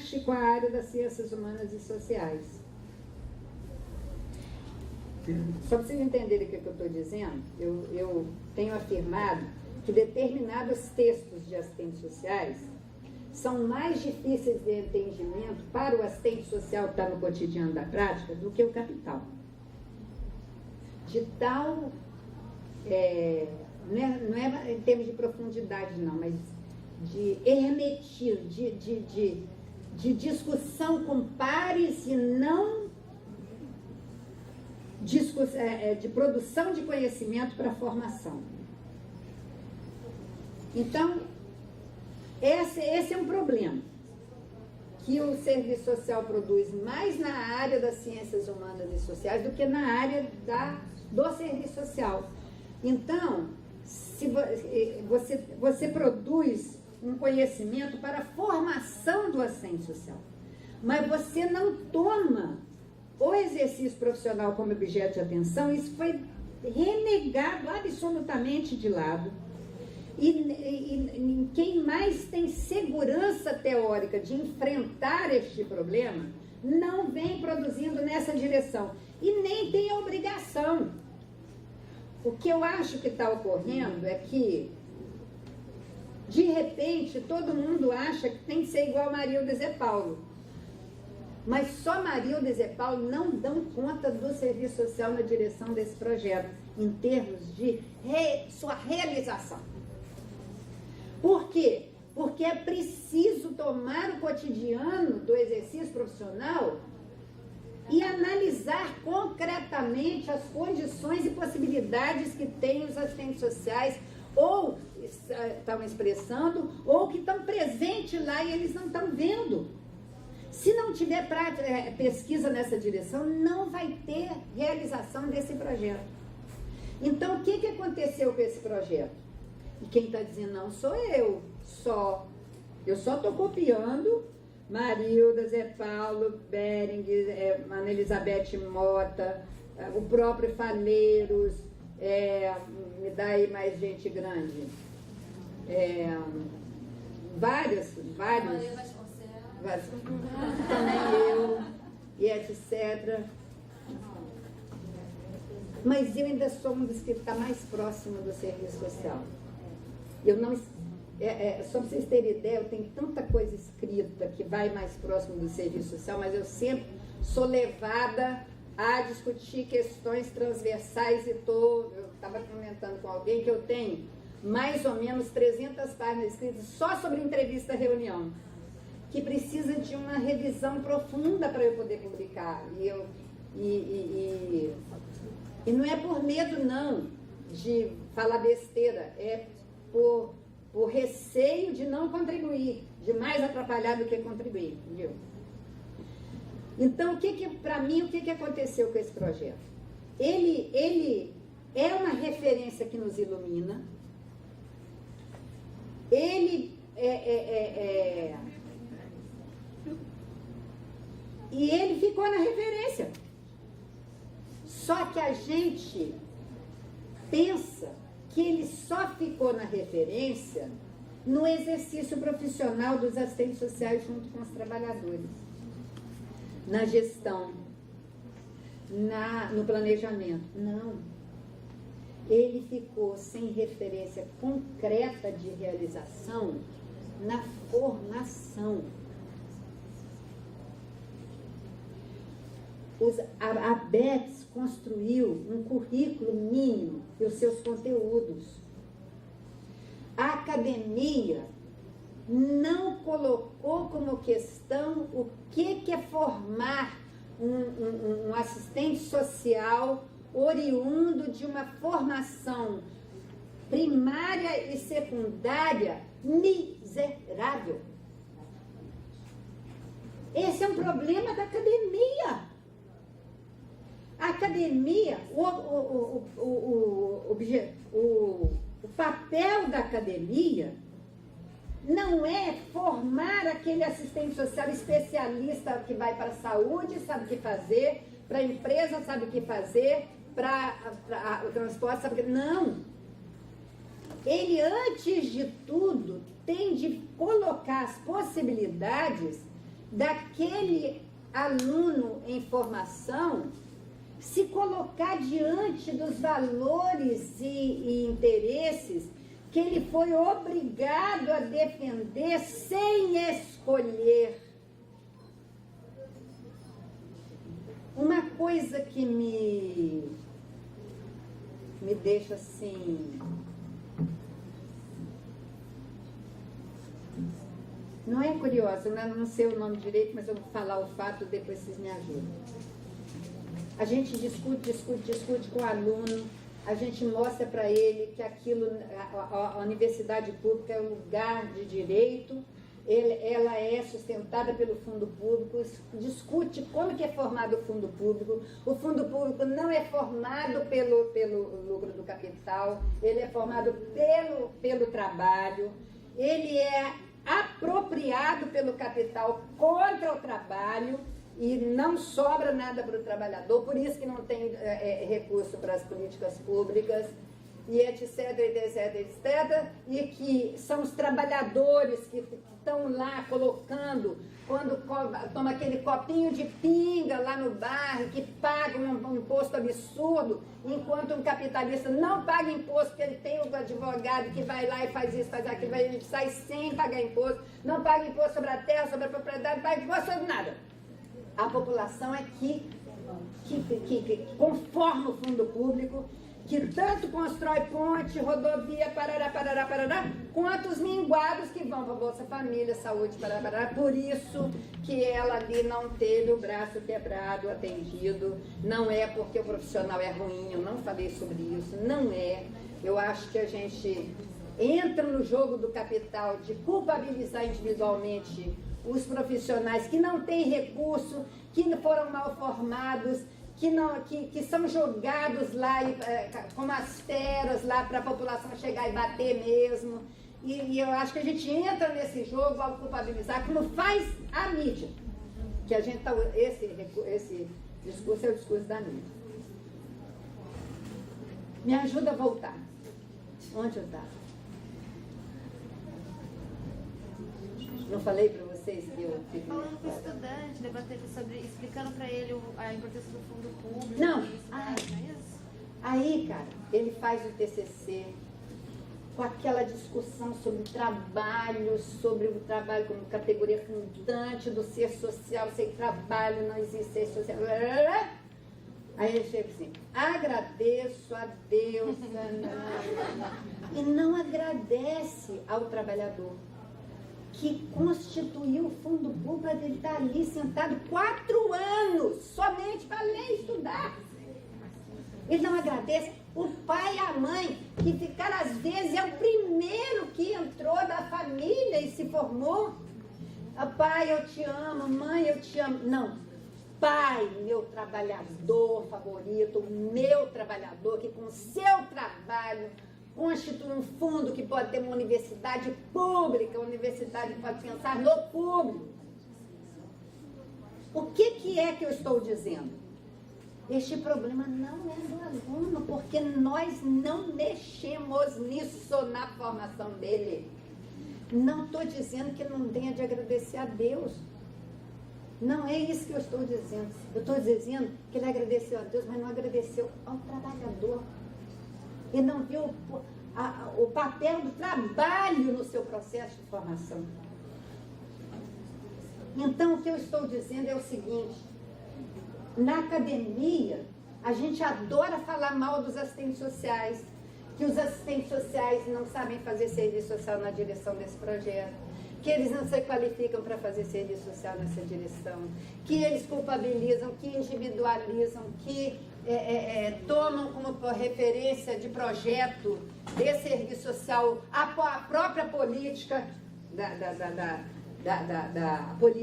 encaixe com a área das ciências humanas e sociais. Só para vocês entenderem o que eu estou dizendo, eu tenho afirmado que determinados textos de assistentes sociais são mais difíceis de entendimento para o assistente social que está no cotidiano da prática do que o capital. De tal, não é em termos de profundidade não, mas de hermetismo, de discussão com pares e não de produção de conhecimento para formação. Então, esse é um problema que o serviço social produz mais na área das ciências humanas e sociais do que na área do serviço social. Então, se você produz um conhecimento para a formação do assistente social, mas você não toma o exercício profissional como objeto de atenção, isso foi renegado absolutamente de lado. E quem mais tem segurança teórica de enfrentar este problema não vem produzindo nessa direção e nem tem a obrigação. O que eu acho que está ocorrendo é que, de repente, todo mundo acha que tem que ser igual Marilda e Zé Paulo. Mas só Marilda e Zé Paulo não dão conta do serviço social na direção desse projeto, em termos de sua realização. Por quê? Porque é preciso tomar o cotidiano do exercício profissional e analisar concretamente as condições e possibilidades que têm os assistentes sociais, ou estão expressando, ou que estão presentes lá e eles não estão vendo. Se não tiver pesquisa nessa direção, não vai ter realização desse projeto. Então, o que aconteceu com esse projeto? E quem está dizendo não sou eu só estou copiando Marilda, Zé Paulo, Bering, Ana Elizabeth Mota, o próprio Faleiros, me dá aí mais gente grande, vários, também eu, e etc. Mas eu ainda sou um dos que está mais próximo do serviço social. Eu não, só para vocês terem ideia, eu tenho tanta coisa escrita que vai mais próximo do serviço social, mas eu sempre sou levada a discutir questões transversais e eu estava comentando com alguém que eu tenho mais ou menos 300 páginas escritas só sobre entrevista-reunião, que precisa de uma revisão profunda para eu poder publicar. E não é por medo, não, de falar besteira, é por receio de não contribuir, de mais atrapalhar do que contribuir, entendeu? Então, para mim, o que aconteceu com esse projeto? Ele é uma referência que nos ilumina, e ele ficou na referência. Só que a gente pensa que ele só ficou na referência no exercício profissional dos assistentes sociais junto com os trabalhadores, na gestão, no planejamento. Não. Ele ficou sem referência concreta de realização na formação. A ABEPS construiu um currículo mínimo e os seus conteúdos. A academia não colocou como questão o que é formar um assistente social oriundo de uma formação primária e secundária miserável. Esse é um problema da academia. A academia, o papel da academia não é formar aquele assistente social especialista que vai para a saúde, sabe o que fazer, para a empresa sabe o que fazer, para o transporte sabe o que... Não! Ele, antes de tudo, tem de colocar as possibilidades daquele aluno em formação se colocar diante dos valores e interesses que ele foi obrigado a defender sem escolher. Uma coisa que me deixa assim, não é curiosa, não sei o nome direito, mas eu vou falar o fato, depois vocês me ajudam. A gente discute com o aluno, a gente mostra para ele que aquilo, a universidade pública é um lugar de direito, ela é sustentada pelo fundo público, discute como que é formado o fundo público não é formado pelo lucro do capital, ele é formado pelo trabalho, ele é apropriado pelo capital contra o trabalho, e não sobra nada para o trabalhador, por isso que não tem recurso para as políticas públicas, e etc, e que são os trabalhadores que estão lá colocando, quando toma aquele copinho de pinga lá no bairro, que pagam um imposto absurdo, enquanto um capitalista não paga imposto, porque ele tem um advogado que vai lá e faz isso, faz aquilo, ele sai sem pagar imposto, não paga imposto sobre a terra, sobre a propriedade, não paga imposto sobre nada. A população é que conforma o fundo público, que tanto constrói ponte, rodovia, parará, quanto os minguados que vão para a Bolsa Família, Saúde, parará. Por isso que ela ali não teve o braço quebrado, atendido. Não é porque o profissional é ruim, eu não falei sobre isso, não é. Eu acho que a gente entra no jogo do capital de culpabilizar individualmente os profissionais que não têm recurso, que foram mal formados, que são jogados lá como as feras lá para a população chegar e bater mesmo. E eu acho que a gente entra nesse jogo ao culpabilizar, como faz a mídia. Que a gente esse discurso é o discurso da mídia. Me ajuda a voltar. Onde eu estava? Não falei para vocês que eu fico... Falando com o estudante, debatendo sobre, explicando para ele a importância do fundo público. Não, não é isso? Aí, cara, ele faz o TCC com aquela discussão sobre o trabalho como categoria fundante do ser social, sem trabalho não existe ser social. Aí ele chega assim, agradeço a Deus, e não agradece ao trabalhador que constituiu o fundo público para ele estar ali sentado 4 anos, somente para ler e estudar. Ele não agradece o pai e a mãe, que ficaram, às vezes, é o primeiro que entrou da família e se formou. Pai, eu te amo, mãe, eu te amo. Não, pai, meu trabalhador favorito, meu trabalhador, que com seu trabalho constitui um fundo que pode ter uma universidade pública, uma universidade que pode pensar no público. O que é que eu estou dizendo? Este problema não é do aluno, porque nós não mexemos nisso na formação dele. Não estou dizendo que ele não tenha de agradecer a Deus. Não é isso que eu estou dizendo. Eu estou dizendo que ele agradeceu a Deus, mas não agradeceu ao trabalhador. E não viu o papel do trabalho no seu processo de formação. Então, o que eu estou dizendo é o seguinte: na academia, a gente adora falar mal dos assistentes sociais, que os assistentes sociais não sabem fazer serviço social na direção desse projeto, que eles não se qualificam para fazer serviço social nessa direção, que eles culpabilizam, que individualizam, que tomam como referência de projeto de serviço social a própria política da política